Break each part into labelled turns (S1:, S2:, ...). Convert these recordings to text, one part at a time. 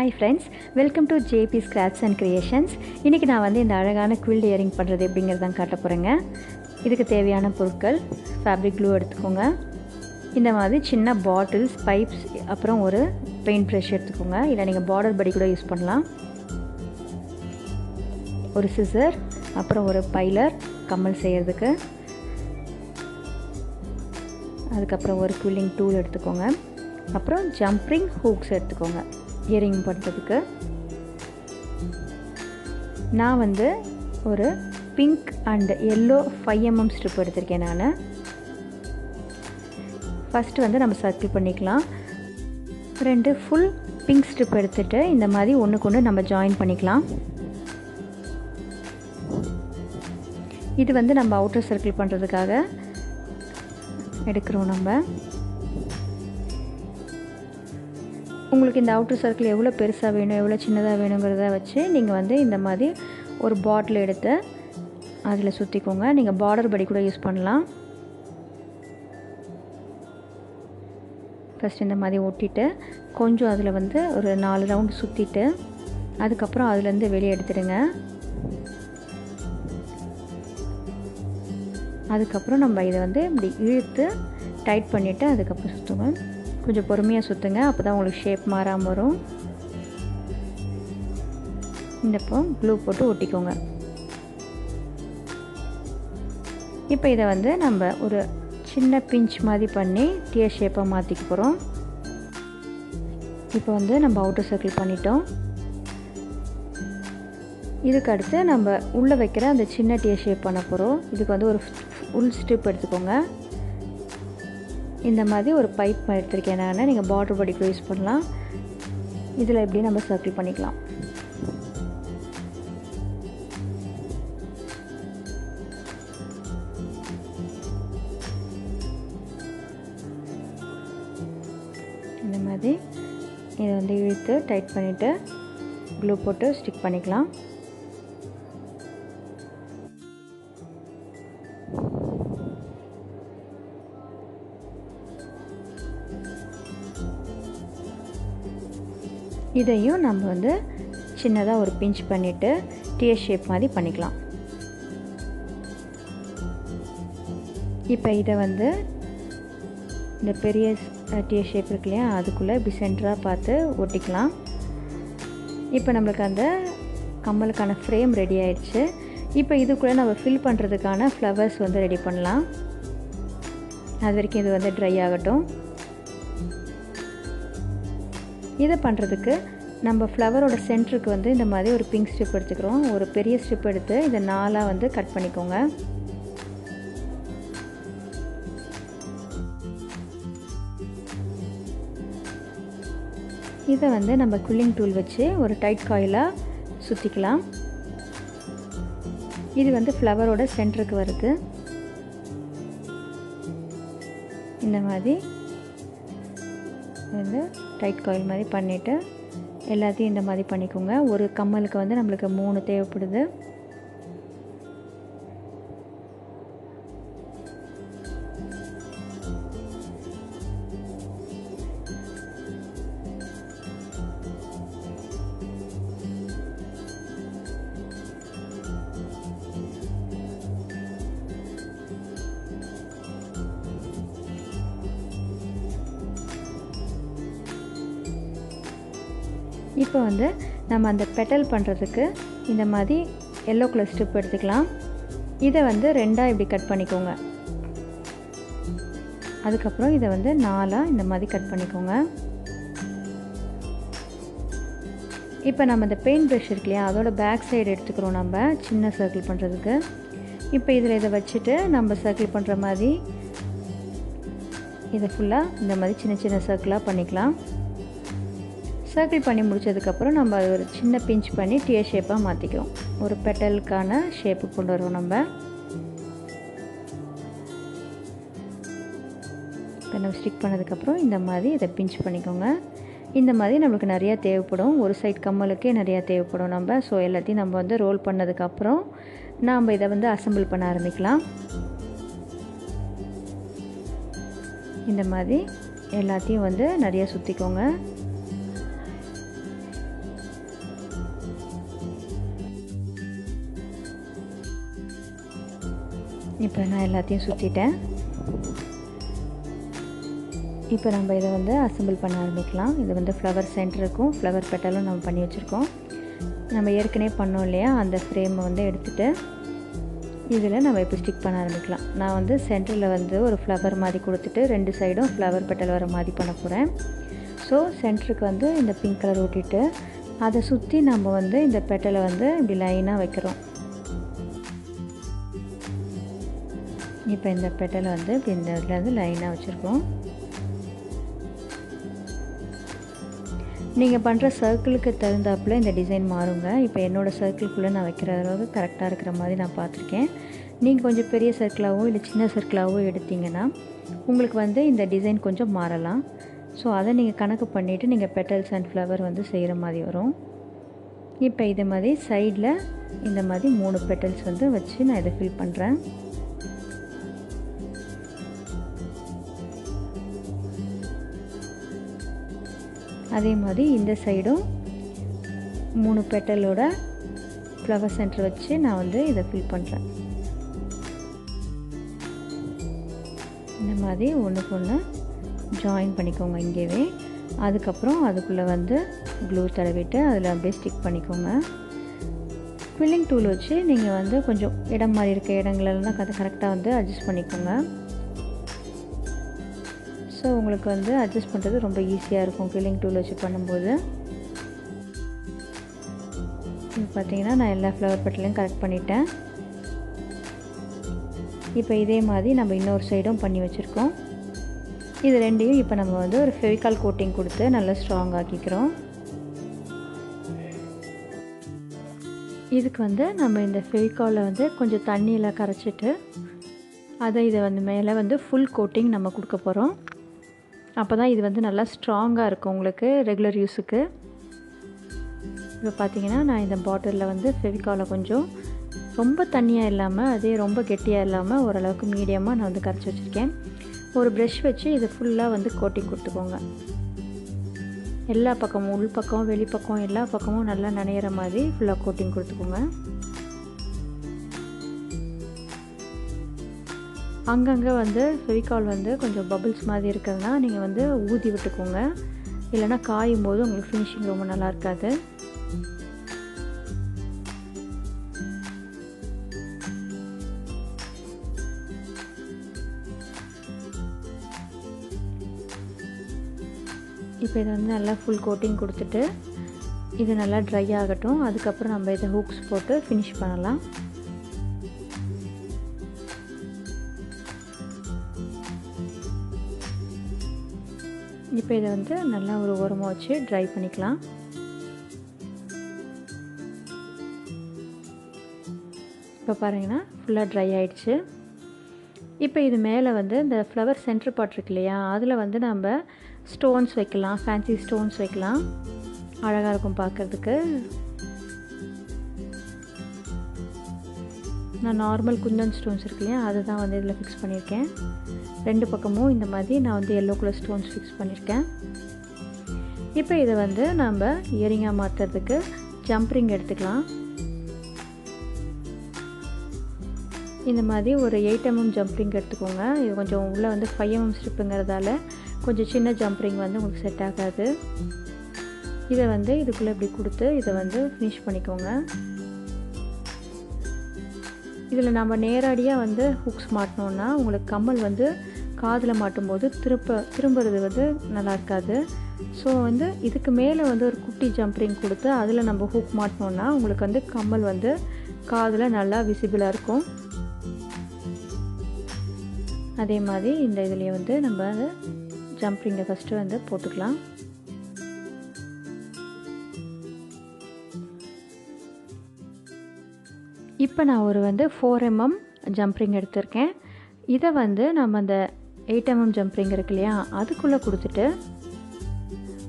S1: Hi friends, welcome to JP's Crafts and Creations. இன்னைக்கு நான் வந்து இந்த அழகான quilled earring பண்றது எப்படிங்கறத காட்ட போறேங்க. இதுக்கு தேவையான பொருட்கள் fabric glue எடுத்துக்கோங்க. இந்த மாதிரி சின்ன bottles, pipes அப்புறம் ஒரு paint brush எடுத்துக்கோங்க. இல்ல நீங்க border படி கூட யூஸ் பண்ணலாம். ஒரு scissor, அப்புறம் ஒரு piler கம்மல் செய்யிறதுக்கு. அதுக்கு அப்புறம் ஒரு quilling tool எடுத்துக்கோங்க. அப்புறம் jumping hooks எடுத்துக்கோங்க. earring பண்றதுக்கு. நான் வந்து ஒரு pink and yellow 5mm strip எடுத்துர்க்கேன் நானு. ஃபர்ஸ்ட் வந்து நம்ம சர்க்கிள் பண்ணிக்கலாம். ரெண்டு full pink strip எடுத்துட்டு இந்த மாதிரி ஒண்ணுக்கு நம்ம ஜாயின் பண்ணிக்கலாம். இது வந்து நம்ம அவுட்டர் சர்க்கிள் பண்றதுக்காக எடுக்கிறோம் நம்ம. உங்களுக்கு இந்த அவுட்டர் சர்க்கிள் எவ்வளோ பெருசா வேணும் எவ்வளோ சின்னதா வேணும்ங்கறத வச்சு நீங்க வந்து இந்த மாதிரி ஒரு பாட்டில் எடுத்து அதில சுத்திக்கோங்க. நீங்க border படி கூட யூஸ் பண்ணலாம். ஃபர்ஸ்ட் இந்த மாதிரி ஒட்டிட்டு கொஞ்சம் அதில வந்து ஒரு 4 ரவுண்ட் சுத்திட்டு அதுக்கு அப்புறம் அதில இருந்து வெளிய எடுத்துடுங்க. அதுக்கு அப்புறம் நம்ம இத வந்து இப்படி இழுத்து டைட் பண்ணிட்டு அதுக்கு அப்புறம் சுத்துங்க. கொஞ்சம் பொறுமையா சுத்துங்க. அப்பதான் உங்களுக்கு ஷேப் மாறாம வரும். இப்போ க்ளூ போட்டு ஒட்டிக்கோங்க. இப்போ இத வந்து நம்ம ஒரு சின்ன பிஞ்ச் மாதிரி பண்ணி டியர் ஷேப்பா மாத்திக்க போறோம். இப்போ வந்து நம்ம அவுட்டர் சர்க்கிள் பண்ணிட்டோம். இதுக்கு அடுத்து நம்ம உள்ள வைக்கிற அந்த சின்ன டியர் ஷேப் பண்ண போறோம். இதுக்கு வந்து ஒரு உள் ஸ்ட்ரிப் எடுத்துக்கோங்க. இந்த மாதிரி ஒரு பைப் எடுத்துர்க்கேன் நான். நீங்க border படி கூட யூஸ் பண்ணலாம். இதுல இப்படி நம்ம சர்க்கிள் பண்ணிக்கலாம். இந்த மாதிரி இத வந்து இழுத்து டைட் பண்ணிட்டு க்ளூ போட்டு ஸ்டிக் பண்ணிக்கலாம். இதையும் நம்ம வந்து சின்னதா ஒரு பிஞ்ச் பண்ணிட்டு டியர் ஷேப் மாதிரி பண்ணிக்கலாம். இப்போ இத வந்து இந்த பெரிய டியர் ஷேப் இருக்குலையா அதுக்குள்ள இப்படி சென்டரா பார்த்து ஒட்டிக்கலாம். இப்போ நமக்கு அந்த கம்மலுக்கான ஃப்ரேம் ரெடி ஆயிடுச்சு. இப்போ இதுக்குள்ள நம்ம ஃபில் பண்றதுக்கான ஃப்ளவர்ஸ் வந்து ரெடி பண்ணலாம். அது வரைக்கும் இது வந்து ட்ரை ஆகட்டும். இத பண்றதுக்கு நம்ம ஃப்ளவரோட சென்டருக்கு வந்து இந்த மாதிரி ஒரு பிங்க் ஸ்ட்ரிப் எடுத்துக்கிறோம். ஒரு பெரிய ஸ்ட்ரிப் எடுத்து இத நாலா வந்து கட் பண்ணிக்கோங்க. இத வந்து நம்ம quilling tool வச்சு ஒரு டைட் காயிலா சுத்திக்கலாம். இது வந்து ஃப்ளவரோட சென்டருக்கு வருது. இந்த மாதிரி வந்து டைட் காயில் மாதிரி பண்ணிட்டு எல்லாத்தையும் இந்த மாதிரி பண்ணிக்கோங்க. ஒரு கம்மலுக்கு வந்து நமக்கு 3 தேவைப்படுது. இப்போ வந்து நம்ம அந்த பெட்டல் பண்றதுக்கு இந்த மாதிரி yellow color strip எடுத்துக்கலாம். இத வந்து ரெண்டா இப்படி கட் பண்ணிக்கோங்க. அதுக்கு அப்புறம் இத வந்து நாலா இந்த மாதிரி கட் பண்ணிக்கோங்க. இப்போ நம்ம அந்த பெயிண்ட் பிரஷ் இருக்குலையா அதோட பேக் சைடு எடுத்துக்கிறோம் நம்ம சின்ன சர்க்கிள் பண்றதுக்கு. இப்போ இதுல இத வச்சிட்டு நம்ம சர்க்கிள் பண்ற மாதிரி இத ஃபுல்லா இந்த மாதிரி சின்ன சின்ன சர்க்கிளா பண்ணிக்கலாம். சர்க்கிள் பண்ணி முடிச்சதுக்கு அப்புறம் நம்ம ஒரு சின்ன பிஞ்ச் பண்ணி டியர் ஷேப்பா மாத்திக்கிறோம். ஒரு பெட்டலுக்கான ஷேப் கொண்டு வரோம் நம்ம. நம்ம ஸ்டிக் பண்ணதுக்கு அப்புறம் இந்த மாதிரி இத பிஞ்ச் பண்ணிக்கோங்க. இந்த மாதிரி நமக்கு நிறைய தேவைப்படும். ஒரு சைடு கம்மலுக்கே நிறைய தேவைப்படும் நம்ம. சோ எல்லாத்தையும் நம்ம வந்து ரோல் பண்ணதுக்கு அப்புறம் நாம இத வந்து அசெம்பிள் பண்ண ஆரம்பிக்கலாம். இந்த மாதிரி எல்லாத்தையும் வந்து நிறைய சுத்திக்கோங்க. இப்போ நான் எல்லாத்தையும் சுற்றிட்டேன். இப்போ நம்ம இதை வந்து அசெம்பிள் பண்ண ஆரம்பிக்கலாம். இது வந்து ஃப்ளவர் சென்டருக்கும் ஃப்ளவர் பெட்டலும் நம்ம பண்ணி வச்சுருக்கோம். நம்ம ஏற்கனவே பண்ணோம் இல்லையா, அந்த ஃப்ரேமை வந்து எடுத்துகிட்டு இதில் நம்ம இப்போ ஸ்டிக் பண்ண ஆரம்பிக்கலாம். நான் வந்து சென்டரில் வந்து ஒரு ஃப்ளவர் மாதிரி கொடுத்துட்டு 2 சைடும் ஃப்ளவர் பெட்டல் வர மாதிரி பண்ண போகிறேன். ஸோ சென்டருக்கு வந்து இந்த பிங்க் கலர் ஊட்டிட்டு அதை சுற்றி நம்ம வந்து இந்த பெட்டலை வந்து இப்படி லைனாக வைக்கிறோம். இப்போ இந்த பெட்டலை வந்து இப்படி இந்த இடத்துல வந்து லைனாக வச்சுருக்கோம். நீங்கள் பண்ணுற சர்க்கிளுக்கு தகுந்தாப்பில் இந்த டிசைன் மாறுங்க. இப்போ என்னோடய சர்க்கிள்குள்ளே நான் வைக்கிற அளவுக்கு கரெக்டாக இருக்கிற மாதிரி நான் பார்த்துருக்கேன். நீங்கள் கொஞ்சம் பெரிய சர்க்கிளாகவோ இல்லை சின்ன சர்க்கிளாகவோ எடுத்திங்கன்னா உங்களுக்கு வந்து இந்த டிசைன் கொஞ்சம் மாறலாம். ஸோ அதை நீங்கள் கணக்கு பண்ணிவிட்டு நீங்கள் பெட்டல்ஸ் அண்ட் ஃப்ளவர் வந்து செய்கிற மாதிரி வரும். இப்போ இது மாதிரி சைடில் இந்த மாதிரி 3 பெட்டல்ஸ் வந்து வச்சு நான் இதை ஃபில் பண்ணுறேன். அதே மாதிரி இந்த சைடும் 3 பெட்டலோட ஃப்ளவர் சென்டர் வச்சு நான் வந்து இதை ஃபில் பண்ணுறேன். இந்த மாதிரி ஒன்றுக்கு ஒன்று ஜாயின் பண்ணிக்கோங்க இங்கேவே. அதுக்கப்புறம் அதுக்குள்ளே வந்து க்ளூ தடவிட்டு அதில் அப்படியே ஸ்டிக் பண்ணிக்கோங்க. குவில்லிங் டூல் வச்சு நீங்கள் வந்து கொஞ்சம் இடம் மாதிரி இருக்க இடங்களெல்லாம் கரெக்டாக வந்து அட்ஜஸ்ட் பண்ணிக்கோங்க. ஸோ உங்களுக்கு வந்து அட்ஜஸ்ட் பண்ணுறது ரொம்ப ஈஸியாக இருக்கும் குவில்லிங் டூல் வச்சு பண்ணும்போது. இப்போ பார்த்தீங்கன்னா நான் எல்லா ஃப்ளவர் பெட்டலையும் கரெக்ட் பண்ணிட்டேன். இப்போ இதே மாதிரி நம்ம இன்னொரு சைடும் பண்ணி வச்சுருக்கோம். இது ரெண்டையும் இப்போ நம்ம வந்து ஒரு ஃபெவிகால் கோட்டிங் கொடுத்து நல்லா ஸ்ட்ராங் ஆக்கிக்கிறோம். இதுக்கு வந்து நம்ம இந்த ஃபெவிகாலை வந்து கொஞ்சம் தண்ணியில் கரைச்சிட்டு இதை வந்து மேலே வந்து ஃபுல் கோட்டிங் நம்ம கொடுக்க போகிறோம். அப்போ தான் இது வந்து நல்லா ஸ்ட்ராங்காக இருக்கும் உங்களுக்கு ரெகுலர் யூஸுக்கு. இப்போ பார்த்தீங்கன்னா நான் இந்த பாட்டிலில் வந்து ஃபெவிகாலை கொஞ்சம் ரொம்ப தண்ணியாக இல்லாமல் அதே ரொம்ப கெட்டியாக இல்லாமல் ஓரளவுக்கு மீடியமாக நான் வந்து கரைச்சி வச்சுருக்கேன். ஒரு ப்ரஷ் வச்சு இது ஃபுல்லாக வந்து கோட்டிங் கொடுத்துக்கோங்க. எல்லா பக்கமும் உள் பக்கம் வெளிப்பக்கம் எல்லா பக்கமும் நல்லா நனையிற மாதிரி ஃபுல்லாக கோட்டிங் கொடுத்துக்கோங்க. அங்கங்கே வந்து ஃபெவிகால் வந்து கொஞ்சம் பபிள்ஸ் மாதிரி இருக்கிறதுனா நீங்கள் வந்து ஊதி விட்டுக்கோங்க. இல்லைனா காயும் போது உங்களுக்கு ஃபினிஷிங் ரொம்ப நல்லா இருக்காது. இப்போ இதை வந்து நல்லா ஃபுல் கோட்டிங் கொடுத்துட்டு இது நல்லா ட்ரை ஆகட்டும். அதுக்கப்புறம் நம்ம இதை ஹூக்ஸ் போட்டு ஃபினிஷ் பண்ணலாம். இப்போ இதை வந்து நல்லா ஒரு ஓரமாக வச்சு ட்ரை பண்ணிக்கலாம். இப்போ பாருங்கன்னா ஃபுல்லாக ட்ரை ஆகிடுச்சு. இப்போ இது மேலே வந்து இந்த ஃப்ளவர் சென்டர் பாட் இருக்கு இல்லையா, அதில் வந்து நம்ம ஸ்டோன்ஸ் வைக்கலாம், ஃபேன்சி ஸ்டோன்ஸ் வைக்கலாம். அழகாக இருக்கும் பார்க்குறதுக்கு. நான் நார்மல் குந்தன் ஸ்டோன்ஸ் இருக்கு இல்லையா, அதை தான் வந்து இதில் ஃபிக்ஸ் பண்ணியிருக்கேன். 2 பக்கமும் இந்த மாதிரி நான் வந்து எல்லோ கலர் ஸ்டோன்ஸ் ஃபிக்ஸ் பண்ணியிருக்கேன். இப்போ இதை வந்து நம்ம இயரிங்காக மாற்றுறதுக்கு ஜம்ப்ரிங் எடுத்துக்கலாம். இந்த மாதிரி ஒரு 8 mm ஜம்ப்ரிங் எடுத்துக்கோங்க. இது கொஞ்சம் உள்ளே வந்து 5 mm ஸ்ட்ரிப்புங்கிறதால கொஞ்சம் சின்ன ஜம்ப்ரிங் வந்து உங்களுக்கு செட் ஆகாது. இதை வந்து இதுக்குள்ளே இப்படி கொடுத்து இதை வந்து ஃபினிஷ் பண்ணிக்கோங்க. இதில் நம்ம நேரடியாக வந்து ஹுக்ஸ் மாட்டினோன்னா உங்களுக்கு கம்மல் வந்து காதில் மாட்டும்போது திரும்புறது வந்து நல்லா இருக்காது. ஸோ வந்து இதுக்கு மேலே வந்து ஒரு குட்டி ஜம்ப்ரிங் கொடுத்து அதில் நம்ம ஹூக் மாட்டினோன்னா உங்களுக்கு வந்து கம்மல் வந்து காதில் நல்லா விசிபிளாக இருக்கும். அதே மாதிரி இந்த இதுலேயே வந்து நம்ம அந்த ஜம்ப்ரிங்கை ஃபஸ்ட்டு வந்து போட்டுக்கலாம். இப்போ நான் ஒரு வந்து 4 mm ஜம்ப்ரிங் எடுத்திருக்கேன். இதை வந்து நம்ம அந்த 8 mm ஜம்ப்ரிங் இருக்கு இல்லையா, அதுக்குள்ளே கொடுத்துட்டு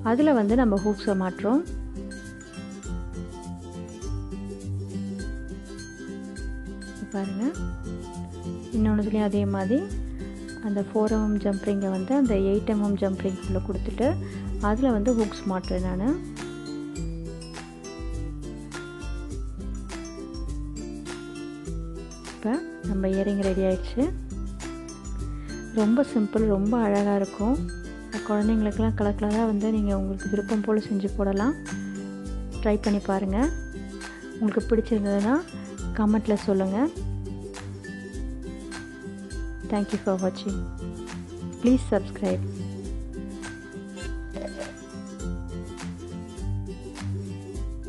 S1: அதில் வந்து நம்ம ஹூக்ஸை மாட்டுறோம். பாருங்கள், இன்னொன்றுலேயும் அதே மாதிரி அந்த 4 mm ஜம்ப்ரிங்கை வந்து அந்த 8 mm ஜம்ப்ரிங்குள்ளே கொடுத்துட்டு அதில் வந்து ஹூக்ஸ் மாட்டுறேன் நான். இப்போ நம்ம இயரிங் ரெடி ஆயிடுச்சு. ரொம்ப சிம்பிள், ரொம்ப அழகாக இருக்கும். குழந்தைங்களுக்கெல்லாம் கலர் கலராக வந்து நீங்கள் உங்களுக்கு விருப்பம் போல் செஞ்சு போடலாம். ட்ரை பண்ணி பாருங்கள். உங்களுக்கு பிடிச்சிருந்ததுன்னா கமெண்ட்டில் சொல்லுங்கள். தேங்க்யூ ஃபார் வாட்சிங். Please subscribe.